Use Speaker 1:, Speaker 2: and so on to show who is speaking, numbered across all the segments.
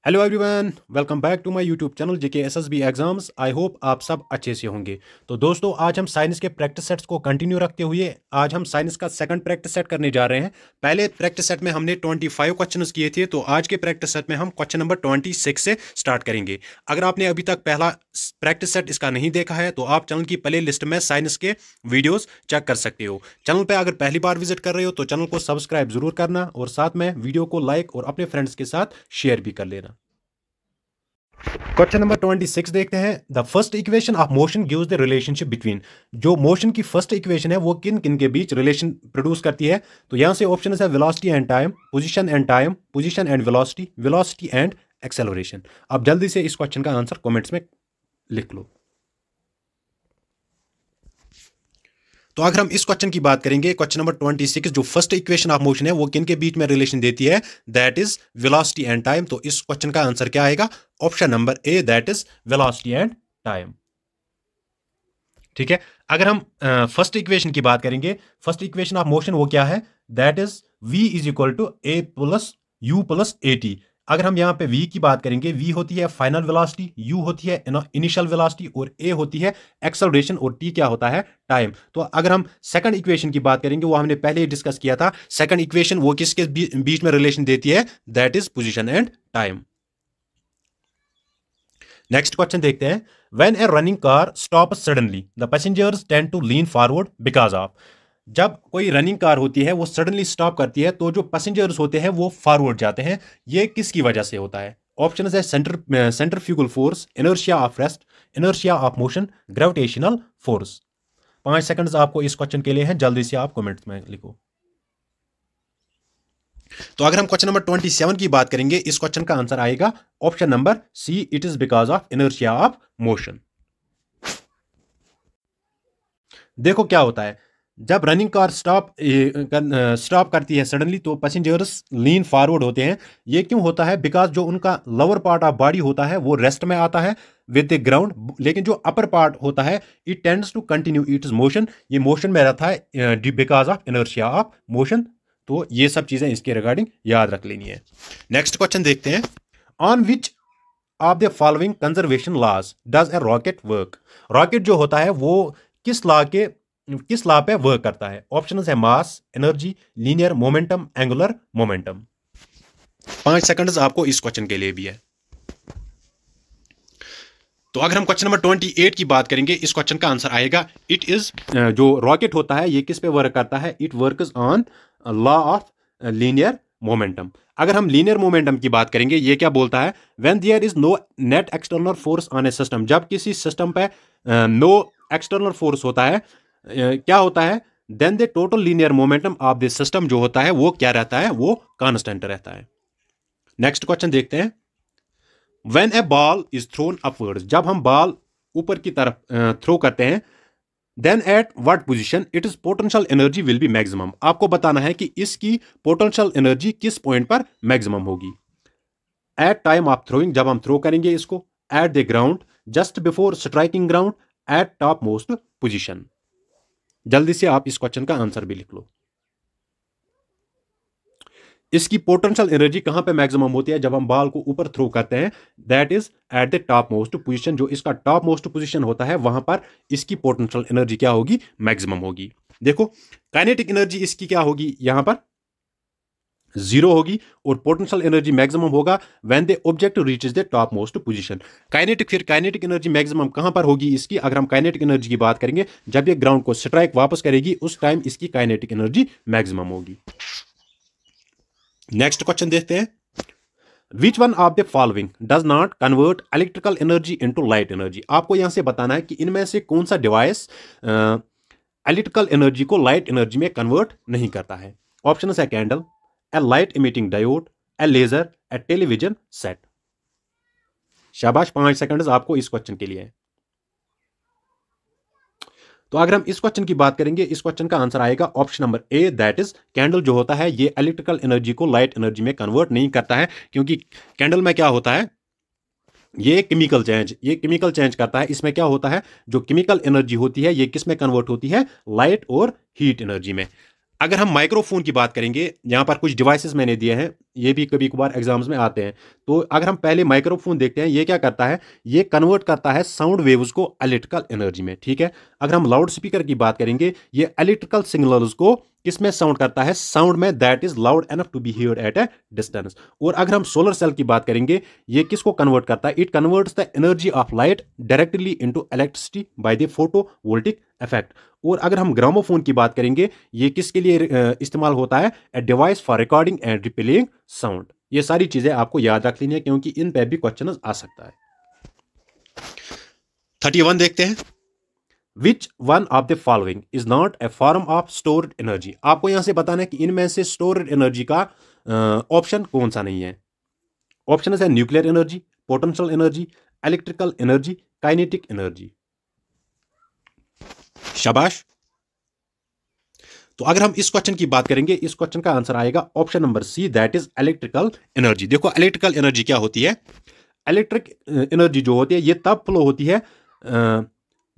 Speaker 1: Hello everyone, welcome back to my YouTube channel JK SSB exams. I hope आप सब अच्छे से होंगे। तो दोस्तों, आज हम साइंस के प्रैक्टिस सेट्स को कंटिन्यू रखते हुए आज हम साइंस का सेकंड प्रैक्टिस सेट करने जा रहे हैं। पहले प्रैक्टिस सेट में हमने 25 क्वेश्चंस किए थे, तो आज के प्रैक्टिस सेट में हम क्वेश्चन नंबर 26 से स्टार्ट करेंगे। अगर आपने अभी तक पहला प्रैक्टिस सेट इसका नहीं देखा है तो आप चैनल की प्ले लिस्ट में साइंस के वीडियोज चेक कर सकते हो। चैनल पर अगर पहली बार विजिट कर रहे हो तो चैनल को सब्सक्राइब जरूर करना और साथ में वीडियो को लाइक और अपने फ्रेंड्स के साथ शेयर भी कर लेना। क्वेश्चन नंबर 26 देखते हैं। The first equation of motion gives the relationship between. जो मोशन की फर्स्ट इक्वेशन है वो किन किन के बीच रिलेशन प्रोड्यूस करती है। तो यहां से ऑप्शन है velocity and time, position and time, position and velocity, velocity and acceleration. अब जल्दी से इस क्वेश्चन का आंसर कमेंट्स में लिख लो। तो अगर हम इस क्वेश्चन की बात करेंगे, क्वेश्चन नंबर 26, जो फर्स्ट इक्वेशन ऑफ मोशन है वो किन के बीच में रिलेशन देती है, that is velocity and time. तो इस क्वेश्चन का आंसर क्या आएगा? Option number A, that is velocity and time. ठीक है। अगर हम फर्स्ट इक्वेशन की बात करेंगे, फर्स्ट इक्वेशन ऑफ मोशन वो क्या है, that is v is equal to a plus u plus a t. अगर हम यहां पे v की बात करेंगे, v होती है फाइनल वेलोसिटी, u होती है इनिशियल वेलोसिटी और a होती है एक्सेलरेशन और t क्या होता है, टाइम। तो अगर हम सेकंड इक्वेशन की बात करेंगे, वो हमने पहले ही डिस्कस किया था। सेकंड इक्वेशन वो किसके बीच में रिलेशन देती है, that is position and time. Next question देखते हैं। When a running car stop suddenly the passengers tend to lean forward because of. जब कोई रनिंग कार होती है वो सडनली स्टॉप करती है तो जो पैसेंजर्स होते हैं वो फॉरवर्ड जाते हैं। ये किसकी वजह से होता है? ऑप्शन है centrifugal force, inertia of rest, inertia of motion, gravitational force. 5 seconds आपको इस क्वेश्चन के लिए हैं, जल्दी से आप कमेंट्स में लिखो। तो अगर हम क्वेश्चन नंबर 27 की बात करेंगे, इस क्वेश्चन का आंसर आएगा option number C, it is because of inertia of motion. देखो क्या होता है, जब रनिंग कार स्टॉप करती है सडनली तो पैसेंजर्स लीन फॉरवर्ड होते हैं। ये क्यों होता है? बिकॉज जो उनका लोअर पार्ट ऑफ बॉडी होता है वो रेस्ट में आता है विद द ग्राउंड, लेकिन जो अपर पार्ट होता है it tends to continue its motion. ये मोशन में रहता है because of inertia of motion. तो ये सब चीजें इसके रिगार्डिंग याद रख लेनी है। नेक्स्ट क्वेश्चन देखते हैं। On which of the following conservation laws does a rocket work. Rocket जो होता है वो किस लॉ पे वर्क करता है? ऑप्शन है mass, energy, linear momentum, angular momentum. 5 seconds आपको इस क्वेश्चन के लिए भी है। तो अगर हम क्वेश्चन नंबर 28 की बात करेंगे, इस क्वेश्चन का आंसर आएगा इट इज, जो रॉकेट होता है ये किस पे वर्क करता है, it works on law of linear momentum. अगर हम लीनियर मोमेंटम की बात करेंगे, ये क्या बोलता है, when there is no net external force on a system. जब किसी सिस्टम पे नो एक्सटर्नल फोर्स होता है, क्या होता है, then the total linear momentum of the system जो होता है वो क्या रहता है, वो कांस्टेंट रहता है। नेक्स्ट क्वेश्चन देखते हैं। When a ball is thrown upwards, जब हम बॉल ऊपर की तरफ थ्रो करते हैं, then at what position it is potential energy will be maximum. आपको बताना है कि इसकी पोटेंशियल एनर्जी किस पॉइंट पर मैक्सिमम होगी। एट टाइम ऑफ थ्रोइंग, जब हम थ्रो करेंगे इसको, at the ground, just before striking ground, at top most position. जल्दी से आप इस क्वेश्चन का आंसर भी लिख लो। इसकी पोटेंशियल एनर्जी कहां पे मैक्सिमम होती है? जब हम बॉल को ऊपर थ्रो करते हैं, that is at the top most position. जो इसका टॉप मोस्ट पोजीशन होता है वहां पर इसकी पोटेंशियल एनर्जी क्या होगी, मैक्सिमम होगी। देखो काइनेटिक एनर्जी इसकी क्या होगी, यहां पर 0 होगी और पोटेंशियल एनर्जी मैक्सिमम होगा when the object reaches the top most position. Kinetic energy maximum कहां पर होगी इसकी? अगर हम काइनेटिक एनर्जी की बात करेंगे, जब ये ग्राउंड को स्ट्राइक वापस करेगी उस टाइम इसकी काइनेटिक एनर्जी मैक्सिमम होगी। नेक्स्ट क्वेश्चन देखते हैं। Which one of the following does not convert electrical energy into light energy. आपको यहां से बताना है कि इनमें से कौन सा डिवाइस इलेक्ट्रिकल एनर्जी को लाइट एनर्जी में कन्वर्ट नहीं करता है। ऑप्शन है candle, a light emitting diode, a laser, a television set. शाबाश, 5 सेकंड्स आपको इस क्वेश्चन के लिए। तो अगर हम इस क्वेश्चन की बात करेंगे, इस क्वेश्चन का आंसर आएगा option number A, that is candle जो होता है ये इलेक्ट्रिकल एनर्जी को लाइट एनर्जी में कन्वर्ट नहीं करता है। क्योंकि कैंडल में क्या होता है, ये केमिकल चेंज करता है। इसमें क्या होता है, जो केमिकल एनर्जी होती है ये किस में कन्वर्ट होती है, लाइट और हीट एनर्जी में। अगर हम माइक्रोफोन की बात करेंगे, यहाँ पर कुछ डिवाइसेस मैंने दिए हैं, ये भी कभी कभार एग्जाम्स में आते हैं। तो अगर हम पहले माइक्रोफोन देखते हैं, ये क्या करता है, ये कन्वर्ट करता है साउंड वेव्स को इलेक्ट्रिकल एनर्जी में, ठीक है। अगर हम लाउड स्पीकर की बात करेंगे, ये इलेक्ट्रिकल सिग्नल्स को किसमें साउंड करता है, साउंड में, that is loud enough to be heard at a distance. और अगर हम सोलर सेल की बात करेंगे, ये किसको कन्वर्ट करता है, it converts the energy of light directly into electricity by the photo voltaic effect. और अगर हम ग्रामोफोन की बात करेंगे, ये किसके लिए इस्तेमाल होता है, a device for recording and replaying sound. ये सारी चीजें आपको याद रख लेनी है, क्योंकि इन पे भी क्वेश्चन आ सकता है। 31 देखते हैं, which one of the following is not A form of stored energy. आपको यहां से बताना है कि इनमें से स्टोर्ड एनर्जी का ऑप्शन कौन सा नहीं है। ऑप्शन है nuclear energy, potential energy, electrical energy, kinetic energy. शाबाश। तो अगर हम इस क्वेश्चन की बात करेंगे, इस क्वेश्चन का आंसर आएगा option number C, that is electrical energy. देखो इलेक्ट्रिकल एनर्जी क्या होती है, इलेक्ट्रिक एनर्जी जो होती है ये तब फ्लो होती है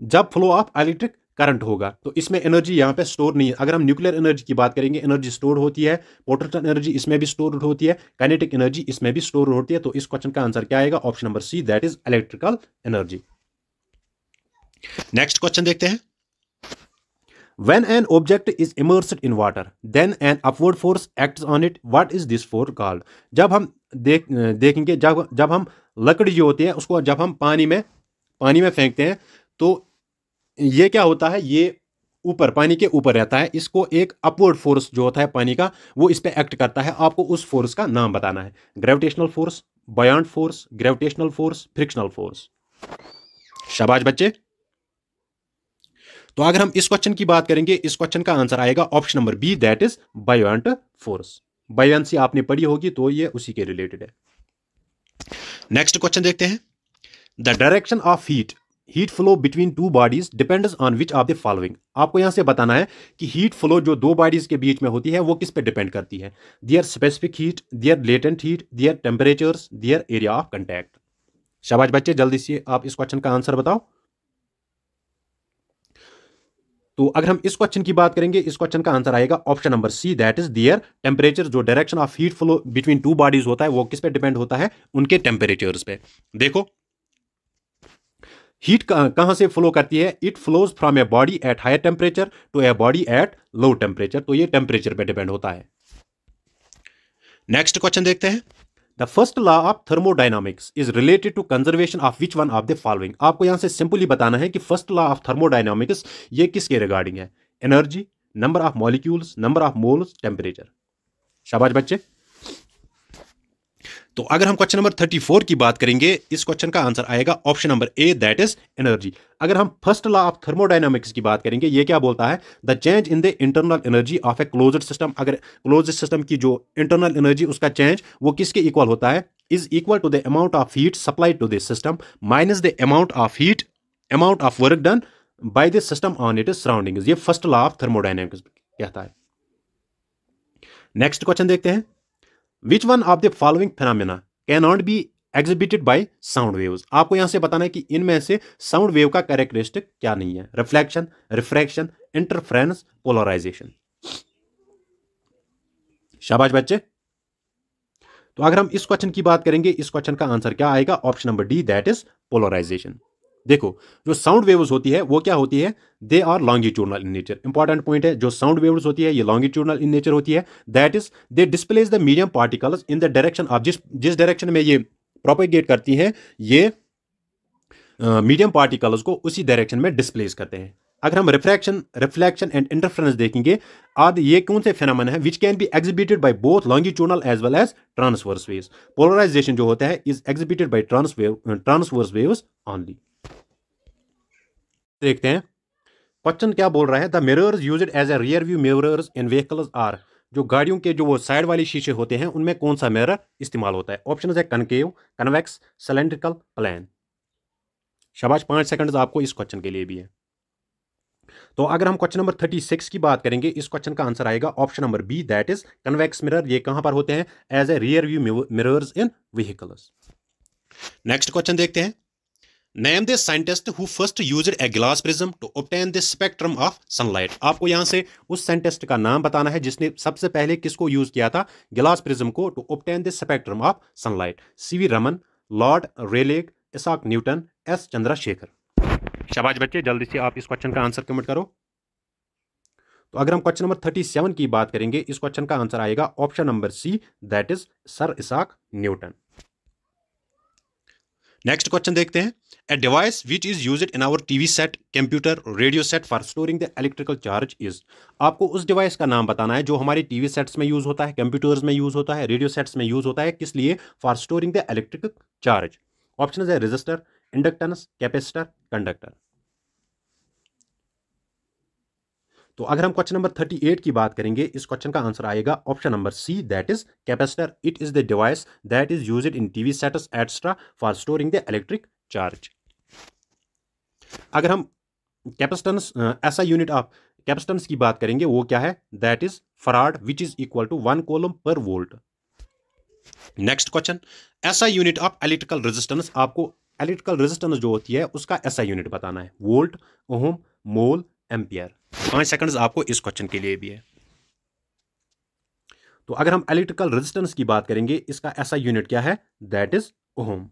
Speaker 1: जब फ्लो ऑफ इलेक्ट्रिक करंट होगा। तो इसमें एनर्जी यहाँ पे स्टोर नहीं है। अगर हम न्यूक्लियर एनर्जी की बात करेंगे, एनर्जी स्टोर होती है, पोटेंशियल एनर्जी इसमें भी स्टोर होती है, काइनेटिक एनर्जी इसमें भी स्टोर होती है। तो इस क्वेश्चन का आंसर क्या आएगा, option number C, that is electrical energy. Next question देखते हैं, When an object is immersed in water, then an upward force acts on it. What is this force called? जब हम देखेंगे, जब हम लकड़ी जो होती है उसको जब हम पानी में फेंकते हैं, तो ये क्या होता है, ये ऊपर, पानी के ऊपर रहता है। इसको एक अपवर्ड फोर्स जो होता है पानी का, वो इस पे एक्ट करता है। आपको उस फोर्स का नाम बताना है। Gravitational force, buoyant force, gravitational force, frictional force. शाबाश बच्चे। तो अगर हम इस क्वेश्चन की बात करेंगे, इस क्वेश्चन का आंसर आएगा option number B, that is buoyant force. Buoyancy आपने पढ़ी होगी, तो ये उसी के रिलेटेड है। नेक्स्ट क्वेश्चन देखते हैं, the direction of heat flow between two bodies depends on which of the following. आपको यहां से बताना है कि हीट फ्लो जो दो बॉडीज के बीच में होती है वो किस पे डिपेंड करती है। Their specific heat, their latent heat, their temperatures, their area of contact. शाबाश बच्चे, जल्दी से आप इस क्वेश्चन का आंसर बताओ। तो अगर हम इस क्वेश्चन की बात करेंगे, इस क्वेश्चन का आंसर आएगा option number C, that is their temperature. जो direction of heat flow between two bodies होता है वो किस पे डिपेंड होता है, उनके टेम्परेचर्स पे। देखो हीट कहां से फ्लो करती है, it flows from a body at higher temperature to a body at low temperature. तो ये टेम्परेचर पे डिपेंड होता है। नेक्स्ट क्वेश्चन देखते हैं, the first law of thermodynamics is related to conservation of which one of the following. आपको यहां से सिंपली बताना है कि फर्स्ट लॉ ऑफ थर्मोडायनामिक्स ये किसके रिगार्डिंग है, energy, number of molecules, number of moles, temperature. शाबाश बच्चे। तो अगर हम क्वेश्चन नंबर 34 की बात करेंगे, इस क्वेश्चन का आंसर आएगा option number A, that is energy. अगर हम फर्स्ट लॉ ऑफ थर्मोडायनामिक्स की बात करेंगे, ये क्या बोलता है, the change in the internal energy of a closed system. अगर क्लोज्ड सिस्टम की जो इंटरनल एनर्जी, उसका चेंज वो किसके इक्वल होता है, is equal to the amount of heat supplied to the system minus the amount of work done by the system on it surroundings. ये first law of thermodynamics कहता है। Next question देखते हैं, which one of the following phenomena can not be exhibited by sound waves. आपको यहां से बताना है कि इनमें से साउंड वेव का कैरेक्टरिस्टिक क्या नहीं है, रिफ्लेक्शन, रिफ्रैक्शन, इंटरफेरेंस, पोलराइजेशन। शाबाश बच्चे। तो अगर हम इस क्वेश्चन की बात करेंगे, इस क्वेश्चन का आंसर क्या आएगा, option number D, that is polarization. देखो जो साउंड वेव्स होती है वो क्या होती है, they are longitudinal in nature. Important point है, जो साउंड वेव्स होती है ये लॉन्गिट्यूडनल इन नेचर होती है। That is they displace the medium particles in the direction of जिस डायरेक्शन में ये प्रोपेगेट करती हैं, ये मीडियम पार्टिकल्स को उसी डायरेक्शन में डिस्प्लेस करते हैं। अगर हम रिफ्लेक्शन एंड इंटरफेरेंस देखेंगे, आदि ये कौन से फेनोमेना है which can be exhibited by both longitudinal as well as transverse waves. Polarization जो होता है is exhibited by transverse waves only. देखते हैं क्वेश्चन क्या बोल रहा है, the mirrors used as a rear view mirrors in vehicles are. जो गाड़ियों के जो वो साइड वाले शीशे होते हैं उनमें कौन सा मिरर इस्तेमाल होता है। ऑप्शन है कनकेव, कन्वेक्स, सिलेंड्रिकल, प्लेन। शाबाश, 5 सेकंड्स आपको इस क्वेश्चन के लिए भी है। तो अगर हम क्वेश्चन नंबर 36 की बात करेंगे, इस क्वेश्चन का आंसर आएगा option number B, that is convex mirror. ये कहां पर होते हैं, as a rear view mirrors in vehicles. Next question देखते हैं, name the scientist who first used a glass prism to obtain the spectrum of sunlight. आपको यहां से उस साइंटिस्ट का नाम बताना है जिसने सबसे पहले किसको यूज किया था, ग्लास प्रिज्म को, to obtain the spectrum of sunlight. CV Raman, lord Rayleigh, Isaac Newton, S Chandrasekhar. शाबाश बच्चे, जल्दी से आप इस क्वेश्चन का आंसर कमेंट करो। तो अगर हम क्वेश्चन नंबर 37 की बात करेंगे, इस क्वेश्चन का आंसर आएगा option number C, that is sir Isaac Newton. Next question देखते हैं। A device which is used in our TV set, computer, radio set for storing the electrical charge is. आपको उस डिवाइस का नाम बताना है जो हमारे टीवी सेट्स में यूज होता है, कंप्यूटर्स में यूज होता है, रेडियो सेट्स में यूज होता है, किस लिए, for storing the electrical charge. Option है रेजिस्टर, इंडक्टेंस, कैपेसिटर, कंडक्टर। तो अगर हम क्वेश्चन नंबर 38 की बात करेंगे, इस क्वेश्चन का आंसर आएगा option number C, that is capacitor. It is the device that is used in TV sets etcetera for storing the electric charge. अगर हम कैपेसिटेंस ऐसा यूनिट ऑफ कैपेसिटेंस की बात करेंगे, वो क्या है, that is farad, which is equal to 1 coulomb per volt. Next question, SI unit of electrical resistance. आपको इलेक्ट्रिकल रेजिस्टेंस जो होती है उसका ऐसा यूनिट बताना है, volt, ohm, mole, ampere. 5 seconds आपको इस क्वेश्चन के लिए भी है। तो अगर हम इलेक्ट्रिकल रेजिस्टेंस की बात करेंगे, इसका ऐसा यूनिट क्या है, that is ohm.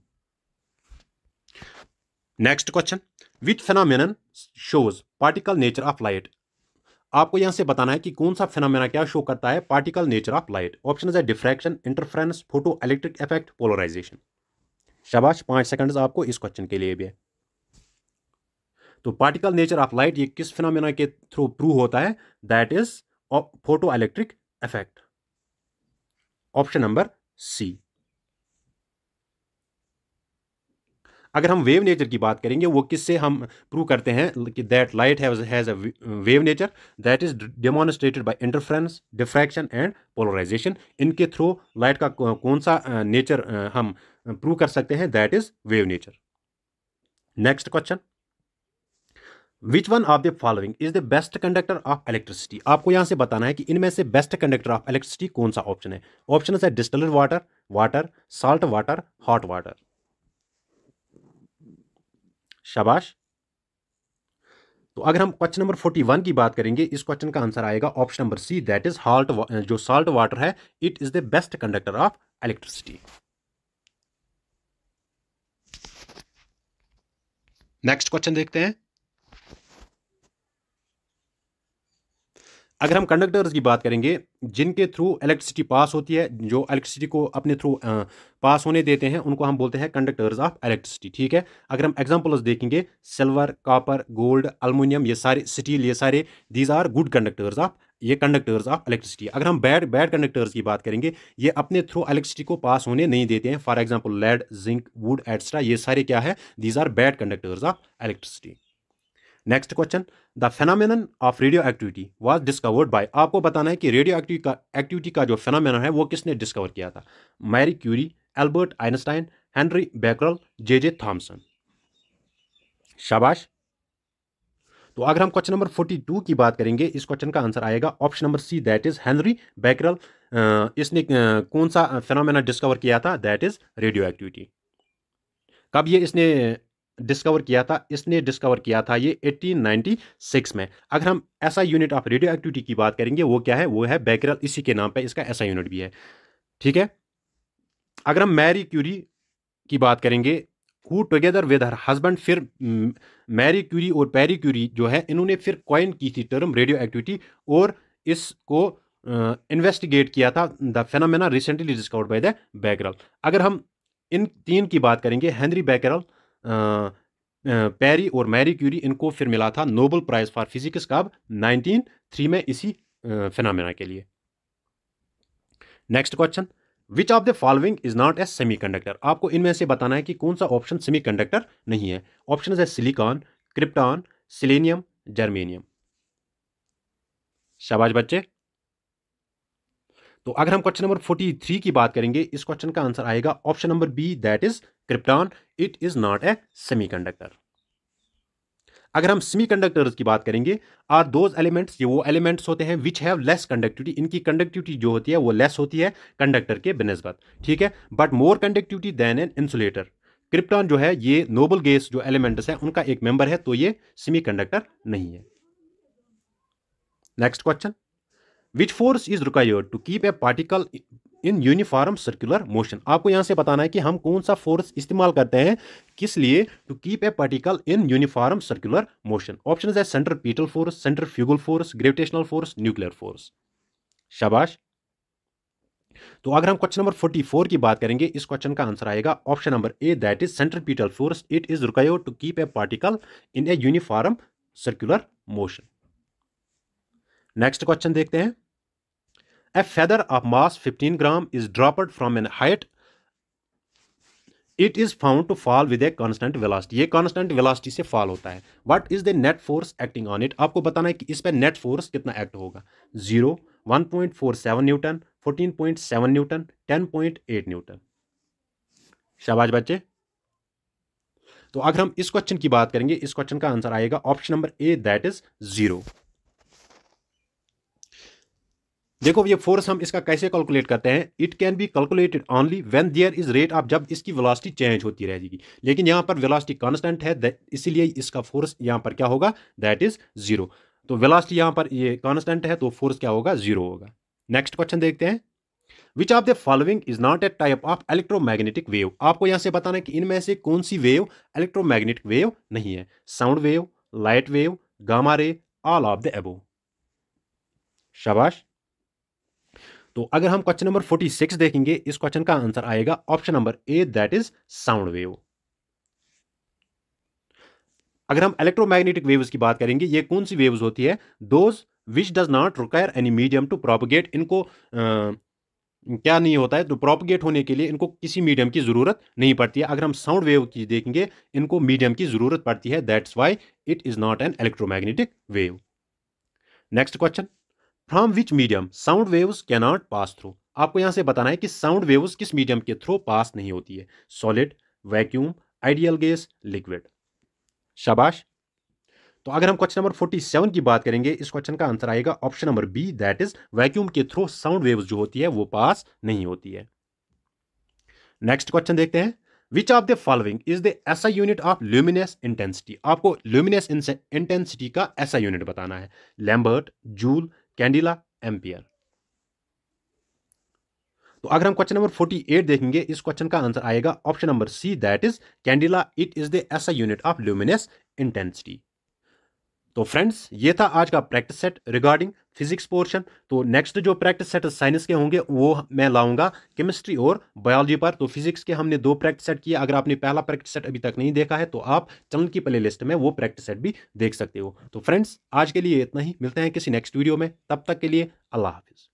Speaker 1: Next question, which phenomenon shows particle nature of light. आपको यहां से बताना है कि कौन सा फेनोमेना क्या शो करता है particle nature of light. Option है diffraction, interference, photo electric effect, polarisation. शाबाश, 5 सेकंड्स आपको इस क्वेश्चन के लिए भी है। तो पार्टिकल नेचर ऑफ लाइट ये किस फिनोमेना के थ्रू प्रूव होता है, that is photo electric effect. Option number C. अगर हम वेव नेचर की बात करेंगे, वो किससे हम प्रूव करते हैं कि that light has a wave nature, that is demonstrated by interference, diffraction and polarization. इनके थ्रू लाइट का कौन सा नेचर हम प्रूव कर सकते हैं, that is wave nature. Next question, which one of the following is the best conductor of electricity. आपको यहां से बताना है कि इनमें से बेस्ट कंडक्टर ऑफ इलेक्ट्रिसिटी कौन सा ऑप्शन है। ऑप्शन है distilled water, water, salt water, hot water. शाबाश। तो अगर हम क्वेश्चन नंबर 41 की बात करेंगे, इस क्वेश्चन का आंसर आएगा option number C, that is hot. जो साल्ट वाटर है, it is the best conductor of electricity. Next question देखते हैं। अगर हम कंडक्टर्स की बात करेंगे, जिनके थ्रू इलेक्ट्रिसिटी पास होती है, जो इलेक्ट्रिसिटी को अपने थ्रू पास होने देते हैं, उनको हम बोलते हैं कंडक्टर्स ऑफ इलेक्ट्रिसिटी। ठीक है, अगर हम एग्जांपल्स देखेंगे, सिल्वर, कॉपर, गोल्ड, एल्युमिनियम, ये सारे, स्टील, ये सारे, these are good conductors of, ये कंडक्टर्स ऑफ इलेक्ट्रिसिटी। अगर हम बैड कंडक्टर्स की बात करेंगे, ये अपने थ्रू इलेक्ट्रिसिटी को पास होने नहीं देते हैं। For example lead, zinc, wood etcetera, ये सारे क्या है, these are bad conductors of electricity. Next question, the phenomenon of radioactivity was discovered by. आपको बताना है कि रेडियो एक्टिविटी का जो फेनोमेनन है वो किसने डिस्कवर किया था। Marie Curie, Albert Einstein, Henri Becquerel, J Thomson. शाबाश। तो अगर हम क्वेश्चन नंबर 42 की बात करेंगे, इस क्वेश्चन का आंसर आएगा option number C, that is Henri Becquerel. इसने कौन सा फेनोमेना डिस्कवर किया था, दैट इज रेडियो एक्टिविटी। कब ये इसने डिस्कवर किया था, इसने डिस्कवर किया था ये 1896 में। अगर हम ऐसा यूनिट ऑफ रेडियो एक्टिविटी की बात करेंगे, वो क्या है, वो है बेकरल, इसी के नाम पे इसका ऐसा यूनिट भी है। ठीक है, अगर हम मैरी क्यूरी की बात करेंगे, who together with her husband, फिर मैरी क्यूरी और पेरी क्यूरी जो है, इन्होंने फिर कॉइन की थी टर्म रेडियो एक्टिविटी, और इसको इन्वेस्टिगेट किया था, the phenomena recently discovered by the Becquerel. अगर हम इन तीन की बात करेंगे, हेनरी बेकरल, पेरी और मैरी क्यूरी, इनको फिर मिला था नोबेल प्राइज फॉर फिजिक्स कब, 1903 में, इसी फिनोमेना के लिए। Next question, which of the following is not a semiconductor. आपको इनमें से बताना है कि कौन सा ऑप्शन सेमीकंडक्टर नहीं है। ऑप्शन है सिलिकॉन, क्रिप्टॉन, सिलेनियम, जर्मेनियम। शाबाश बच्चे। तो अगर हम क्वेश्चन नंबर 43 की बात करेंगे, इस क्वेश्चन का आंसर आएगा option number B, that is krypton. It is not a semiconductor. अगर हम सेमीकंडक्टर्स की बात करेंगे, आर दोज एलिमेंट्स, ये वो एलिमेंट्स होते हैं विच हैव लेस कंडक्टिविटी, इनकी कंडक्टिविटी जो होती है वो लेस होती है कंडक्टर के बनिस्बत। ठीक है, but more conductivity than an insulator. Krypton जो है ये नोबल गैस जो एलिमेंट्स है उनका एक मेंबर है, तो ये सेमीकंडक्टर नहीं है। Next question, which force is required to keep a particle in uniform circular motion. आपको यहां से बताना है कि हम कौन सा फोर्स इस्तेमाल करते हैं किस लिए, to keep a particle in uniform circular motion. Option है centripetal force, centrifugal force, gravitational force, nuclear force. शाबाश। तो अगर हम क्वेश्चन नंबर 44 की बात करेंगे, इस क्वेश्चन का आंसर आएगा option number A, that is centripetal force. It is required to keep a particle in a uniform circular motion. Next question देखते हैं, a feather of mass 15 gram is dropped from an height, it is found to fall with a constant velocity. ये constant velocity से fall होता है। What is the net force acting on it. आपको बताना है कि इस पर नेट फोर्स कितना एक्ट होगा। 0, 1.47 न्यूटन, 14.7 न्यूटन, 10.8 न्यूटन। शाबाश बच्चे। तो अगर हम इस क्वेश्चन की बात करेंगे, इस क्वेश्चन का आंसर आएगा option number A, that is 0। देखो ये फोर्स हम इसका कैसे कैलकुलेट करते हैं, it can be calculated only when there is rate of, जब इसकी वेलोसिटी चेंज होती रहेगी। लेकिन यहां पर वेलोसिटी कांस्टेंट है, इसीलिए इसका फोर्स यहां पर क्या होगा, दैट इज 0। तो वेलोसिटी यहां पर ये कांस्टेंट है तो फोर्स क्या होगा, 0 होगा। नेक्स्ट क्वेश्चन देखते हैं, which of the following is not A type of electromagnetic wave. आपको यहां से बताना है कि इनमें से कौन सी वेव इलेक्ट्रोमैग्नेटिक वेव नहीं है। Sound wave, light wave, gamma ray, all of the above. शाबाश। तो अगर हम क्वेश्चन नंबर 46 देखेंगे, इस क्वेश्चन का आंसर आएगा option number A, that is sound wave. अगर हम इलेक्ट्रोमैग्नेटिक वेव्स की बात करेंगे, ये कौन सी वेव्स होती है, those which does not require any medium to propagate. इनको क्या नहीं होता है, तो प्रोपगेट होने के लिए इनको किसी मीडियम की जरूरत नहीं पड़ती है। अगर हम साउंड वेव की देखेंगे, इनको मीडियम की जरूरत पड़ती है, that's why it is not an electromagnetic wave. Next question, from which medium sound waves can not pass through. आपको यहां से बताना है कि साउंड वेव्स किस मीडियम के थ्रू पास नहीं होती है। Solid, vacuum, ideal gas, liquid. शाबाश। तो अगर हम क्वेश्चन नंबर 47 की बात करेंगे, इस क्वेश्चन का आंसर आएगा option number B, that is vacuum के थ्रू साउंड वेव्स जो होती है वो पास नहीं होती है। नेक्स्ट क्वेश्चन देखते हैं, which of the following is the SI unit of luminous intensity. आपको ल्यूमिनेस इंटेंसिटी का एसआई यूनिट बताना है। Lambert, joule, candela, ampere. तो अगर हम क्वेश्चन नंबर 48 देखेंगे, इस क्वेश्चन का आंसर आएगा option number C, that is candela. It is the SI unit of luminous intensity. तो फ्रेंड्स, ये था आज का practice set regarding physics portion. तो नेक्स्ट जो प्रैक्टिस सेट साइंस के होंगे वो मैं लाऊंगा केमिस्ट्री और बायोलॉजी पर। तो फिजिक्स के हमने 2 प्रैक्टिस सेट किए। अगर आपने पहला प्रैक्टिस सेट अभी तक नहीं देखा है तो आप चैनल की प्लेलिस्ट में वो प्रैक्टिस सेट भी देख सकते हो। तो फ्रेंड्स, आज के लिए इतना ही, मिलते हैं किसी नेक्स्ट वीडियो में। तब तक के लिए अल्लाह हाफिज।